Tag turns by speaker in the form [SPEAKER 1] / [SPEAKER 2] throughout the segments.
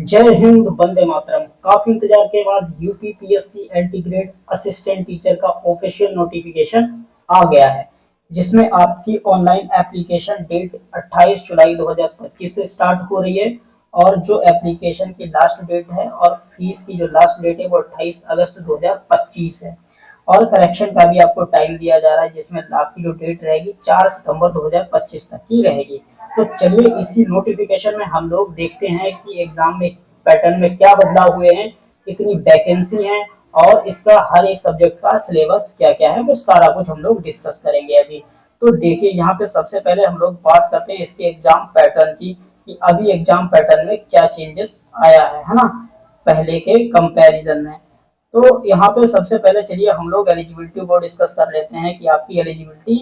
[SPEAKER 1] जय हिंद, वंदे मातरम। काफी इंतजार के बाद UPPSC anti grade assistant teacher का ऑफिशियल नोटिफिकेशन आ गया है, जिसमें आपकी ऑनलाइन एप्लीकेशन डेट 28 जुलाई 2025 से स्टार्ट हो रही है। और जो एप्लीकेशन की लास्ट डेट है और फीस की जो लास्ट डेट है वो 28 अगस्त 2025 है। और करेक्शन का भी आपको टाइम दिया जा रहा है, जिसमें आपकी जो डेट रहेगी 4 सितंबर 2025 तक की रहेगी। तो चलिए इसी नोटिफिकेशन में हम लोग देखते हैं कि एग्जाम में पैटर्न में क्या बदलाव हुए हैं, कितनी वैकेंसी है और इसका हर एक सब्जेक्ट का सिलेबस क्या क्या है, वो सारा कुछ हम लोग डिस्कस करेंगे अभी। तो देखिए यहाँ पे सबसे पहले हम लोग बात करते हैं इसके एग्जाम पैटर्न की, कि अभी एग्जाम पैटर्न में क्या चेंजेस आया है ना, पहले के कंपैरिजन में। तो यहाँ पे सबसे पहले चलिए हम लोग एलिजिबिलिटी को डिस्कस कर लेते हैं कि आपकी एलिजिबिलिटी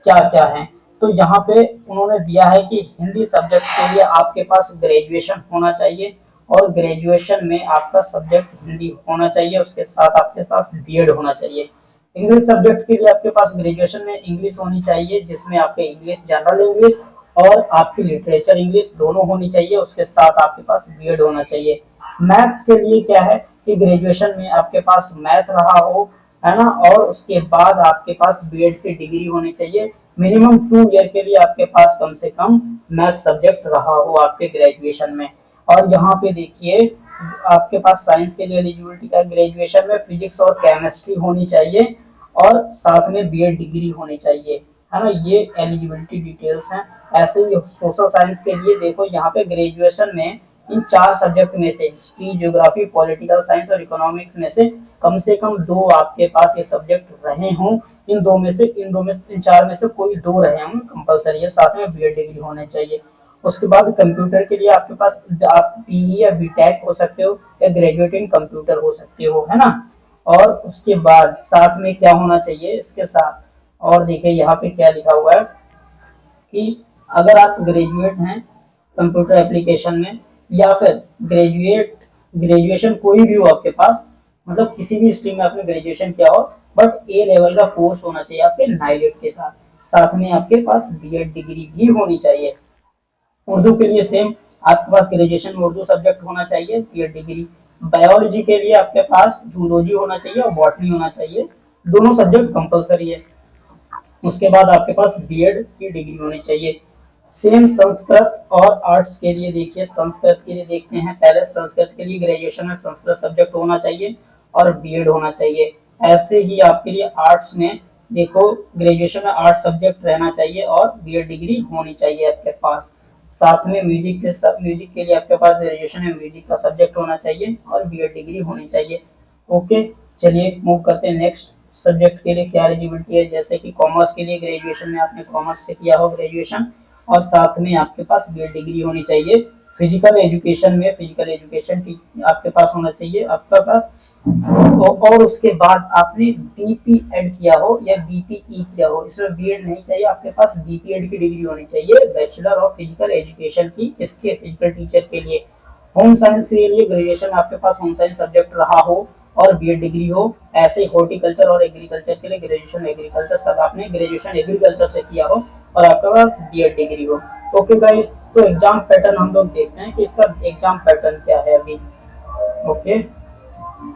[SPEAKER 1] क्या क्या है। तो यहाँ पे उन्होंने दिया है कि हिंदी सब्जेक्ट के लिए आपके पास ग्रेजुएशन होना चाहिए और ग्रेजुएशन में आपका सब्जेक्ट हिंदी होना चाहिए, उसके साथ आपके पास बीएड होना चाहिए। इंग्लिश सब्जेक्ट के लिए आपके पास ग्रेजुएशन में इंग्लिश होनी चाहिए, जिसमें आपके इंग्लिश जनरल इंग्लिश और आपकी लिटरेचर इंग्लिश दोनों होनी चाहिए, उसके साथ आपके पास बीएड होना चाहिए। मैथ्स के लिए क्या है कि ग्रेजुएशन में आपके पास मैथ रहा हो, है ना, और उसके बाद आपके पास बीएड की डिग्री होनी चाहिए। मिनिमम 2 ईयर के लिए आपके पास कम से कम मैथ सब्जेक्ट रहा हो आपके ग्रेजुएशन में। और यहाँ पे देखिए आपके पास साइंस के लिए एलिजिबिलिटी का ग्रेजुएशन में फिजिक्स और केमिस्ट्री होनी चाहिए और साथ में बीएड डिग्री होनी चाहिए, है ना। ये एलिजिबिलिटी डिटेल्स हैं। ऐसे ही सोशल साइंस के लिए देखो यहाँ पे ग्रेजुएशन में इन 4 सब्जेक्ट में से हिस्ट्री, ज्योग्राफी, पॉलिटिकल साइंस और इकोनॉमिक्स में से कम 2 आपके पास ये सब्जेक्ट रहे हों। इन 4 में से कोई 2 रहे हों कंपलसरी है, साथ में बीएड डिग्री होने चाहिए। उसके बाद कंप्यूटर के लिए आपके पास आप पीई या बीटेक हो सकते हो या ग्रेजुएट इन कंप्यूटर हो सकते हो, है ना। और उसके बाद साथ में क्या होना चाहिए इसके साथ, और देखिए यहाँ पे क्या लिखा हुआ है कि अगर आप ग्रेजुएट हैं कंप्यूटर एप्लीकेशन में या फिर ग्रेजुएशन कोई भी हो आपके पास, मतलब किसी भी स्ट्रीम में आपने ग्रेजुएशन किया हो, बट ए लेवल का कोर्स होना चाहिए आपके नाइलेट के साथ। साथ में आपके पास बीएड डिग्री भी होनी चाहिए। उर्दू के लिए सेम, आपके पास ग्रेजुएशन में उर्दू सब्जेक्ट होना चाहिए, बीएड डिग्री। बायोलॉजी के लिए आपके पास जूलॉजी होना चाहिए और बॉटनी होना चाहिए, दोनों सब्जेक्ट कंपलसरी है। उसके बाद आपके पास बीएड की डिग्री होनी चाहिए। सेम संस्कृत और आर्ट्स के लिए देखिए, संस्कृत के लिए देखते हैं पहले, संस्कृत के लिए ग्रेजुएशन में संस्कृत सब्जेक्ट होना चाहिए और बीएड होना चाहिए। ऐसे ही आपके लिए आर्ट्स में देखो, ग्रेजुएशन में आर्ट्स सब्जेक्ट रहना चाहिए और बीएड डिग्री होनी चाहिए आपके पास। साथ में म्यूजिक के लिए आपके पास ग्रेजुएशन में म्यूजिक का सब्जेक्ट होना चाहिए और बीएड डिग्री होनी चाहिए। ओके, चलिए मूव करते हैं नेक्स्ट सब्जेक्ट के लिए क्या एलिजिबिलिटी है। जैसे कि कॉमर्स के लिए ग्रेजुएशन में आपने कॉमर्स से किया हो ग्रेजुएशन और साथ में आपके पास बीएड डिग्री होनी चाहिए। फिजिकल एजुकेशन में फिजिकल एजुकेशन आपके पास होना चाहिए आपका पास। और उसके बाद आपने बीपी एड किया हो या बीपीई किया हो, इसमें बीएड नहीं चाहिए, आपके पास बीपीएड की डिग्री होनी चाहिए, बैचलर ऑफ फिजिकल एजुकेशन की, इसके फिजिकल टीचर के लिए। होम साइंस के लिए ग्रेजुएशन आपके पास होम साइंस सब्जेक्ट रहा हो और बीएड डिग्री हो। ऐसे हॉर्टिकल्चर और एग्रीकल्चर के लिए ग्रेजुएशन एग्रीकल्चर, सब आपने ग्रेजुएशन एग्रीकल्चर से किया हो और आपके पास बीएड डिग्री हो। ओके गाइस, तो एग्जाम पैटर्न हम लोग देखते हैं कि इसका एग्जाम पैटर्न क्या है अभी। ओके,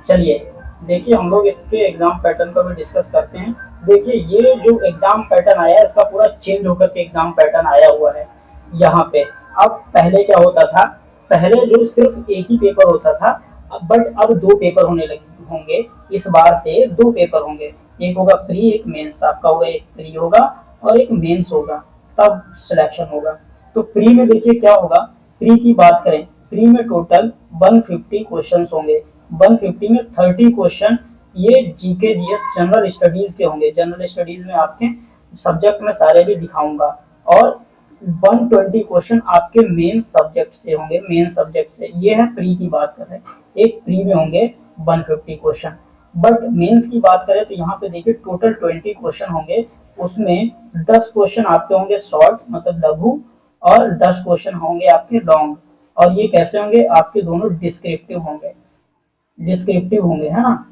[SPEAKER 1] चलिए देखिए हम लोग इसके एग्जाम पैटर्न को भी डिस्कस करते हैं। देखिए ये जो एग्जाम पैटर्न आया है इसका पूरा चेंज होकर के एग्जाम पैटर्न आया हुआ है यहाँ पे। अब पहले क्या होता था, पहले जो सिर्फ एक ही पेपर होता था, बट अब 2 पेपर होने लगे होंगे। इस बार से 2 पेपर होंगे, एक होगा प्री, एक मेंस। आपका होगा एक प्री होगा और एक मेंस होगा, तब सिलेक्शन होगा। तो प्री में देखिए क्या होगा, प्री की बात करें, प्री में टोटल 150 क्वेश्चंस होंगे। 150 में 30 क्वेश्चन ये जीके जीएस जनरल स्टडीज के होंगे। जनरल स्टडीज में आपके सब्जेक्ट में सारे भी दिखाऊंगा। और 120 क्वेश्चन आपके मेन सब्जेक्ट से होंगे, मेन सब्जेक्ट से। ये है प्री की बात कर रहे हैं, एक प्री में होंगे 150 क्वेश्चन। बट मेंस की बात करें तो यहाँ पे देखिए टोटल 20 क्वेश्चन होंगे, उसमें 10 क्वेश्चन आपके होंगे शॉर्ट मतलब लघु और 10 क्वेश्चन होंगे आपके लॉन्ग। और ये कैसे होंगे, आपके दोनों डिस्क्रिप्टिव होंगे, है ना।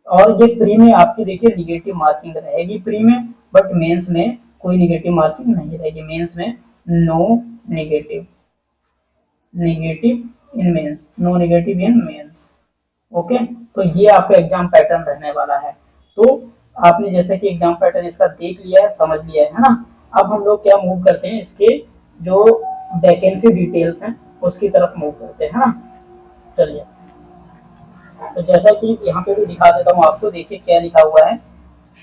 [SPEAKER 1] और ये प्री में आपकी देखिए निगेटिव मार्किंग रहेगी प्री में, बट मेंस में कोई निगेटिव मार्किंग नहीं रहेगी। मेंस में no negative, in mains, no negative in mains. Okay, तो ये आपका एग्जाम पैटर्न रहने वाला है। तो आपने जैसे कि एग्जाम पैटर्न इसका देख लिया है, समझ लिया है ना। अब हम लोग क्या मूव करते हैं, इसके जो वैकेंसी डिटेल्स हैं उसकी तरफ मूव करते हैं, है ना। चलिए, तो जैसा कि यहाँ पे भी दिखा देता हूँ आपको, देखिए क्या लिखा हुआ है।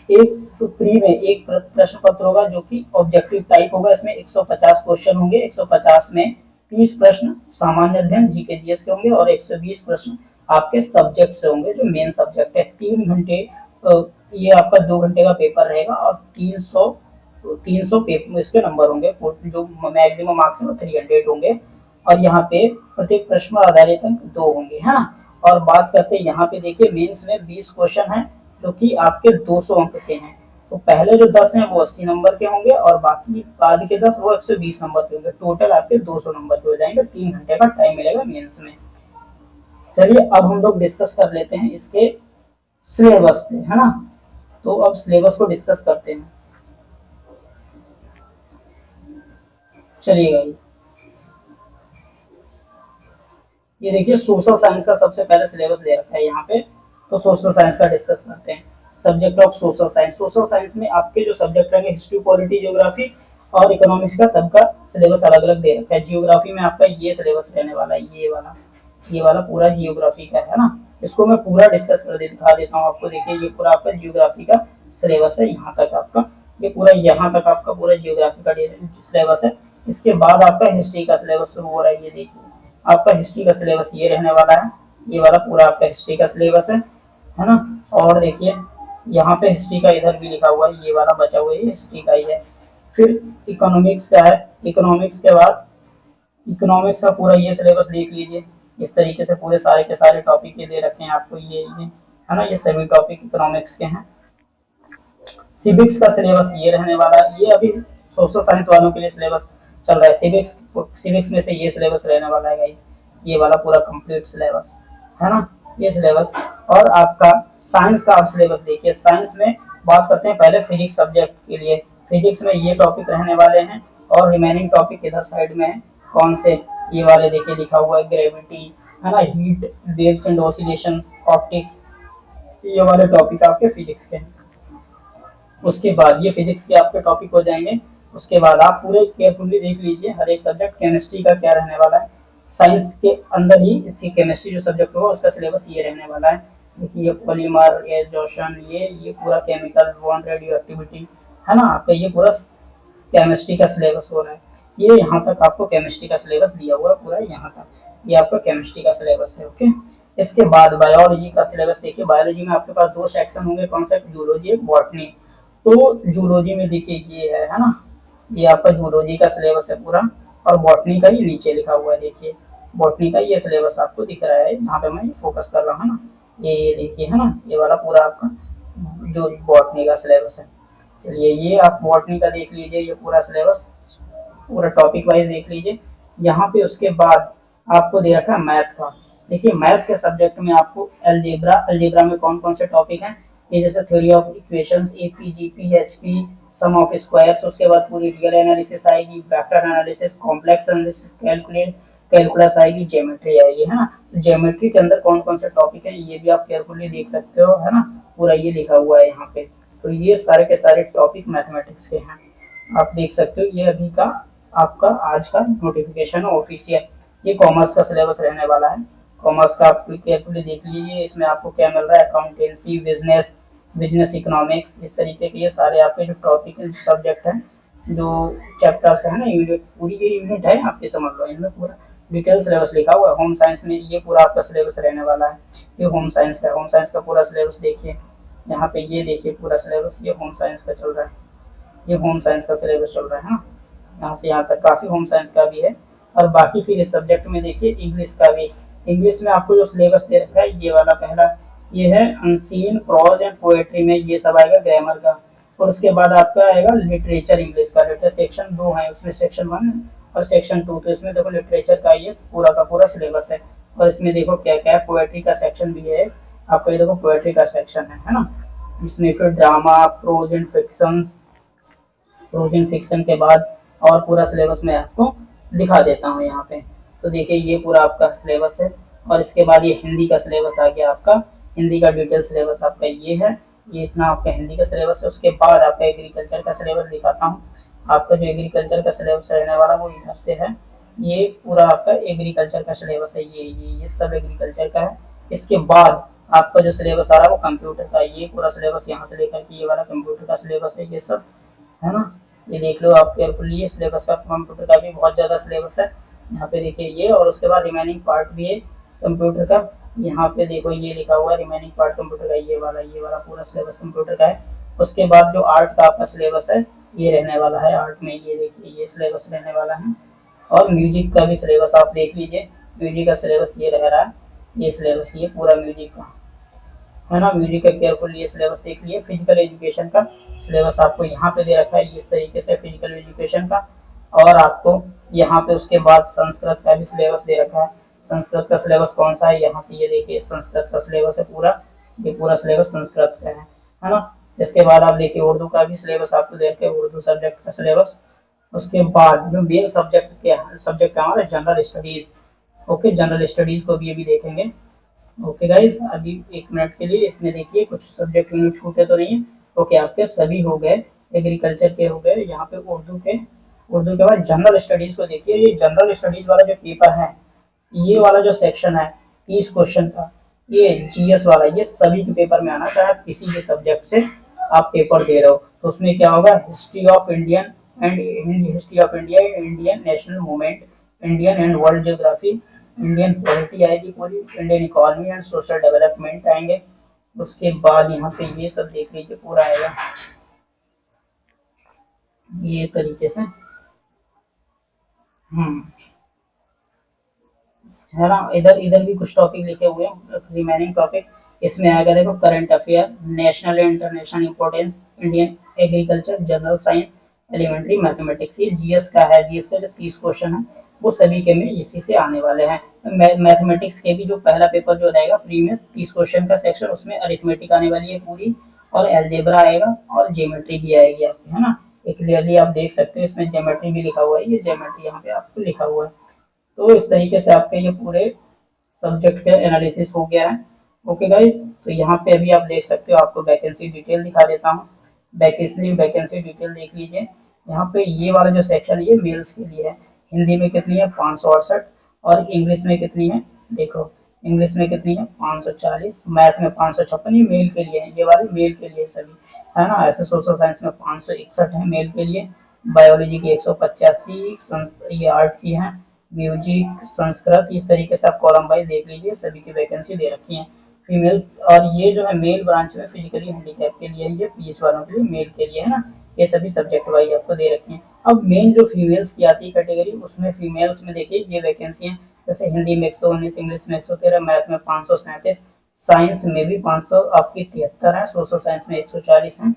[SPEAKER 1] एक तो प्री में एक प्रश्न पत्र होगा जो कि ऑब्जेक्टिव टाइप होगा, इसमें 150 क्वेश्चन होंगे। 150 में 30 प्रश्न सामान्य अध्ययन जीके जीएस के होंगे और 120 प्रश्न आपके सब्जेक्ट से होंगे जो मेन सब्जेक्ट है। 3 घंटे ये आपका 2 घंटे का पेपर रहेगा और 300 पेपर इसके नंबर होंगे, जो मैक्सिमम मार्क्स है वो 300 होंगे। और यहाँ पे प्रत्येक प्रश्न आधारित अंक 2 होंगे, है ना। और बात करते हैं यहाँ पे, देखिए मेंस में 20 क्वेश्चन है जो कि आपके 200 अंक के हैं। तो पहले जो 10 हैं वो 80 नंबर के होंगे और बाकी बाद के 10 वो 120 नंबर के होंगे। टोटल आपके 200 नंबर के हो जाएंगे। 3 घंटे का टाइम मिलेगा मेंस में। चलिए, अब हम लोग डिस्कस कर लेते हैं इसके सिलेबस पे, है ना। तो अब सिलेबस को डिस्कस करते हैं। चलिए गाइस, ये देखिए सोशल साइंस का सबसे पहले सिलेबस दे रखा है यहाँ पे। तो सोशल साइंस का डिस्कस करते हैं। Subject of social science, social science में आपके जो सब्जेक्ट रहेंगे हिस्ट्री, पॉलिटी, ज्योग्राफी और इकोनॉमिक्स का सबका सिलेबस अलग अलग दे रखा है। जियोग्राफी में आपका ये सिलेबस रहने वाला है, ये वाला पूरा जियोग्राफी का है ना। इसको मैं पूरा डिस्कस कर दिखा देता हूँ आपको। देखिए ये पूरा आपका जियोग्राफी का सिलेबस है, यहाँ तक आपका, ये पूरा यहाँ तक आपका पूरा जियोग्राफी का सिलेबस है। इसके बाद आपका हिस्ट्री का सिलेबस शुरू हो रहा है। ये देखिए आपका हिस्ट्री का सिलेबस ये रहने वाला है। ये वाला पूरा आपका हिस्ट्री का सिलेबस है ना। और देखिए यहाँ पे हिस्ट्री का इधर भी लिखा हुआ है, ये वाला बचा हुआ है, ये हिस्ट्री का ही है। फिर इकोनॉमिक्स का है। इकोनॉमिक्स के बाद इकोनॉमिक्स का पूरा ये सिलेबस देख लीजिए। इस तरीके से पूरे सारे के सारे टॉपिक ये दे रखे हैं आपको, ये है ना, ये सभी टॉपिक इकोनॉमिक्स के हैं। सिविक्स का सिलेबस ये रहने वाला है। ये अभी सोशल साइंस वालों के लिए सिलेबस चल रहा है। सिविक्स में से ये सिलेबस रहने वाला है गाइस, ये वाला पूरा कंप्लीट सिलेबस, है ना, ये सिलेबस। और आपका साइंस का आप सिलेबस देखिए। साइंस में बात करते हैं पहले फिजिक्स सब्जेक्ट के लिए। फिजिक्स में ये टॉपिक रहने वाले हैं और रिमेनिंग टॉपिक इधर साइड में है। कौन से, ये वाले देखिए लिखा हुआ है, ग्रेविटी, है ना, heat waves and oscillations, optics, ये वाले टॉपिक आपके फिजिक्स के हैं। उसके बाद ये फिजिक्स के आपके टॉपिक हो जाएंगे। उसके बाद आप पूरे केयरफुली देख लीजिए हर एक सब्जेक्ट। केमिस्ट्री का क्या रहने वाला है, साइंस के अंदर ही इसकी केमिस्ट्री जो सब्जेक्ट होगा उसका सिलेबस ये रहने वाला है। देखिए ये पॉलीमर, ये जोशन, ये पूरा केमिकल बॉन्ड, रेडियो एक्टिविटी, है ना, आपका ये पूरा केमिस्ट्री का सिलेबस हो रहा है। ये यहाँ तक आपको केमिस्ट्री का सिलेबस दिया हुआ है पूरा, यहाँ तक ये आपका केमिस्ट्री का सिलेबस है। ओके, इसके बाद बायोलॉजी का सिलेबस देखिए। बायोलॉजी में आपके पास 2 सेक्शन होंगे, कौन सा, जूलॉजी, बॉटनी। तो जूलॉजी में देखिए ये है ना, ये आपका जूलॉजी का सिलेबस है पूरा। और बॉटनी का ही नीचे लिखा हुआ है, देखिए बॉटनी का ये सिलेबस आपको दिख रहा है, यहाँ पे मैं फोकस कर रहा हूँ ना, ये देखिए, है ना, ये वाला पूरा आपका जो बॉटनी का सिलेबस है। चलिए ये आप बॉटनी का देख लीजिए, ये पूरा सिलेबस पूरा टॉपिक वाइज देख लीजिए। यहाँ पे उसके बाद आपको दे रखा है मैथ का। देखिए मैथ के सब्जेक्ट में आपको अलजेब्रा में कौन कौन से टॉपिक हैं, ये जैसे theory of equations, AP, GP, HP, sum of squares. उसके बाद पूरी रियल एनालिसिस आएगी, vector analysis, complex analysis, calculus आएगी, ज्योमेट्री आएगी, है ना। ज्योमेट्री के अंदर कौन कौन से टॉपिक है ये भी आप केयरफुली देख सकते हो, है ना, पूरा ये लिखा हुआ है यहाँ पे। तो ये सारे के सारे टॉपिक मैथमेटिक्स के हैं, आप देख सकते हो। ये अभी का आपका आज का नोटिफिकेशन ऑफिशियल। ये कॉमर्स का सिलेबस रहने वाला है। कॉमर्स का आप केयरफुली देख लीजिए, इसमें आपको क्या मिल रहा है, अकाउंटेंसी, बिजनेस, बिजनेस इकोनॉमिक्स, इस तरीके के ये सारे आपके जो टॉपिक सब्जेक्ट हैं, जो चैप्टर्स है ना, यूनिट, पूरी ये यूनिट है आपकी, समझ लो इनमें पूरा डिटेल सिलेबस लिखा हुआ है। होम साइंस में ये पूरा आपका सिलेबस रहने वाला है। ये होम साइंस का, होम साइंस का पूरा सिलेबस देखिए यहाँ पे, ये देखिए पूरा सिलेबस ये होम साइंस का चल रहा है। ये होम साइंस का सिलेबस चल रहा है ना, यहाँ से यहाँ तक काफी होम साइंस का भी है। और बाकी फिर इस सब्जेक्ट में देखिए इंग्लिश का भी। इंग्लिश में आपको जो सिलेबस दे रखा है, ये वाला पहला ये है अनसीन, प्रोज एंड पोएट्री में ये सब आएगा, ग्रामर का। और उसके बाद आपका आएगा लिटरेचर इंग्लिश का। लिटरेचर सेक्शन 2 है, उसमें सेक्शन 1 और सेक्शन 2। तो इसमें देखो लिटरेचर का ये पूरा का पूरा सिलेबस है। और इसमें देखो क्या क्या है, पोएट्री का सेक्शन भी है आपका, ये देखो पोएट्री का सेक्शन है ना। इसमें फिर drama, prose and fiction, prose and fiction के बाद और पूरा सिलेबस मैं आपको दिखा देता हूँ यहाँ पे। तो देखिए ये पूरा आपका सिलेबस है। और इसके बाद ये हिंदी का सिलेबस आ गया आपका, हिंदी का डिटेल सिलेबस आपका ये है, ये इतना आपका हिंदी का सिलेबस है। उसके बाद आपका एग्रीकल्चर का सिलेबस दिखाता हूँ। आपका जो एग्रीकल्चर का सिलेबस रहने वाला वो इधर से है, ये पूरा आपका एग्रीकल्चर का सिलेबस है, ये सब एग्रीकल्चर का है। इसके बाद आपका जो सिलेबस आ रहा है वो कंप्यूटर का, ये पूरा सिलेबस यहाँ से लेकर के ये वाला कंप्यूटर का सिलेबस है ये सब, है ना। ये देख लो आप केयरफुली, सिलेबस का कंप्यूटर का भी बहुत ज़्यादा सिलेबस है। यहाँ पे देखिए ये, और उसके बाद रिमेनिंग पार्ट भी है कंप्यूटर का। यहाँ पे देखो ये लिखा हुआ है रिमेनिंग पार्ट कंप्यूटर का, ये वाला पूरा सिलेबस कंप्यूटर का है। उसके बाद जो आर्ट का आपका सिलेबस है ये रहने वाला है, आर्ट में ये देखिए ये सिलेबस रहने वाला है। और म्यूजिक का भी सिलेबस आप देख लीजिए, म्यूजिक का सिलेबस ये रह रहा है, ये सिलेबस ये पूरा म्यूजिक का, है ना। म्यूजिक का केयरफुल ये सिलेबस देख लिए। फिजिकल एजुकेशन का सिलेबस आपको यहाँ पे दे रखा है इस तरीके से, फिजिकल एजुकेशन का। और आपको यहाँ पे उसके बाद संस्कृत का भी सिलेबस दे रखा है। संस्कृत का सिलेबस कौन सा है, यहाँ से ये देखिए संस्कृत का सिलेबस है पूरा, ये पूरा सिलेबस संस्कृत का है ना। इसके बाद आप देखिए उर्दू का भी सिलेबस आपको दे रखे, उर्दू सब्जेक्ट का सिलेबस। उसके बाद जो मेन सब्जेक्ट है हमारा general studies. Okay, general studies को भी अभी देखेंगे। ओके गाइज, अभी एक मिनट के लिए इसमें देखिए कुछ सब्जेक्ट यूनिट छूटे तो नहीं है। ओके, आपके सभी हो गए, एग्रीकल्चर के हो गए, यहाँ पे उर्दू के बाद जनरल स्टडीज को देखिए। ये जनरल स्टडीज वाला जो पेपर है, ये वाला जो सेक्शन है 30 क्वेश्चन का, ये जीएस वाला, ये सभी के पेपर में आना, चाहे आप किसी भी सब्जेक्ट से आप पेपर दे रहे हो। तो उसमें क्या होगा, history of Indian and history of India, Indian national movement, Indian and world geography, Indian polity आएगी पूरी, Indian economy and social development आएंगे। उसके बाद यहाँ पे ये सब देख लीजिए पूरा आएगा ये तरीके से, है ना। इधर इधर भी कुछ टॉपिक लिखे हुए हैं, रिमेनिंग टॉपिक। इसमें आएगा देखो current affair, national and international importance, Indian agriculture, general science, elementary mathematics. ये जीएस का है, जीएस का जो 30 क्वेश्चन है वो सभी के में इसी से आने वाले हैं। मैथमेटिक्स के भी जो पहला पेपर जो रहेगा प्री में 30 क्वेश्चन का सेक्शन, उसमें अरिथमेटिक आने वाली है पूरी, और एल्जेब्रा आएगा, और ज्योमेट्री भी आएगी आपकी, है ना। ये क्लियरली आप देख सकते हो, इसमें ज्योमेट्री भी लिखा हुआ है, ये ज्योमेट्री यहाँ पे आपको लिखा हुआ है। तो इस तरीके से आपके ये पूरे सब्जेक्ट का एनालिसिस हो गया है। ओके गाइज, तो यहाँ पे अभी आप देख सकते हो, आपको वैकेंसी डिटेल दिखा देता हूँ। वैकेंसी डिटेल देख लीजिए। यहाँ पे ये वाला जो सेक्शन ये मेल्स के लिए है। हिंदी में कितनी है 568, और इंग्लिश में कितनी है देखो, इंग्लिश में कितनी है 540, मैथ में 556, ये मेल के लिए है, ये वाले मेल के लिए सभी, है ना। ऐसे सोशल साइंस में 561 है मेल के लिए, बायोलॉजी की 185, ये आर्ट की है, म्यूजिक, संस्कृत। इस तरीके से आप कॉलम वाइज देख लीजिए, सभी की वैकेंसी दे रखी है। फीमेल, और ये जो है मेल ब्रांच में फिजिकली हैंडीकैप के लिए, ये पीएच वालों के लिए मेल के लिए, है ना। ये सभी सब्जेक्ट वाइज आपको दे रखी हैं। अब मेन जो फीमेल्स की आती है कैटेगरी, उसमें फीमेल्स में देखिए ये वैकेंसी है, जैसे हिंदी में 119, इंग्लिश में 113, मैथ में 537, साइंस में भी 500 आपकी 73 है, सोशल साइंस में 140 है।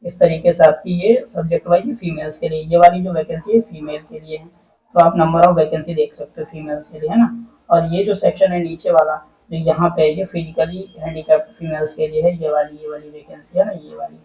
[SPEAKER 1] इस तरीके से आपकी ये सब्जेक्ट वाइज फीमेल्स के लिए, ये वाली जो वैकेंसी है फीमेल के लिए है। तो आप नंबर ऑफ वैकेंसी देख सकते हो फीमेल्स के लिए, है ना। और ये जो सेक्शन है नीचे वाला, जो यहाँ पे ये फिजिकली हैंडीकैप्ड फीमेल्स के लिए है, ये वाली वैकेंसी है ना, ये वाली।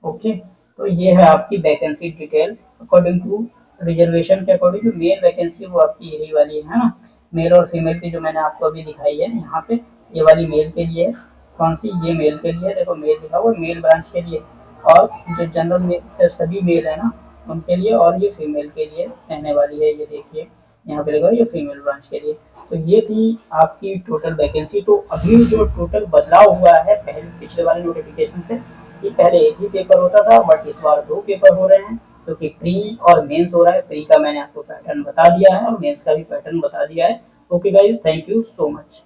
[SPEAKER 1] ओके, तो ये है आपकी vacancy detail according to reservation के अकॉर्डिंग। जो मेल वैकेंसी है वो आपकी यही वाली है ना। मेल और फीमेल की जो मैंने आपको अभी दिखाई है यहाँ पे, ये वाली मेल के लिए है। कौन सी, ये मेल के लिए, देखो मेल लिखा हुआ मेल ब्रांच के लिए। और जो जनरल में सभी मेल है ना उनके लिए, और ये फीमेल के लिए रहने वाली है, ये देखिए यहाँ पे लिखा है ये फीमेल ब्रांच के लिए। तो ये थी आपकी टोटल वैकेंसी। तो अभी जो टोटल बदलाव हुआ है पहले पिछले वाले नोटिफिकेशन से, कि पहले एक ही पेपर होता था, बट इस बार 2 पेपर हो रहे हैं, क्योंकि प्री और मेंस हो रहा है। प्री का मैंने आपको पैटर्न बता दिया है, और मेंस का भी पैटर्न बता दिया है। Okay guys, thank you so much.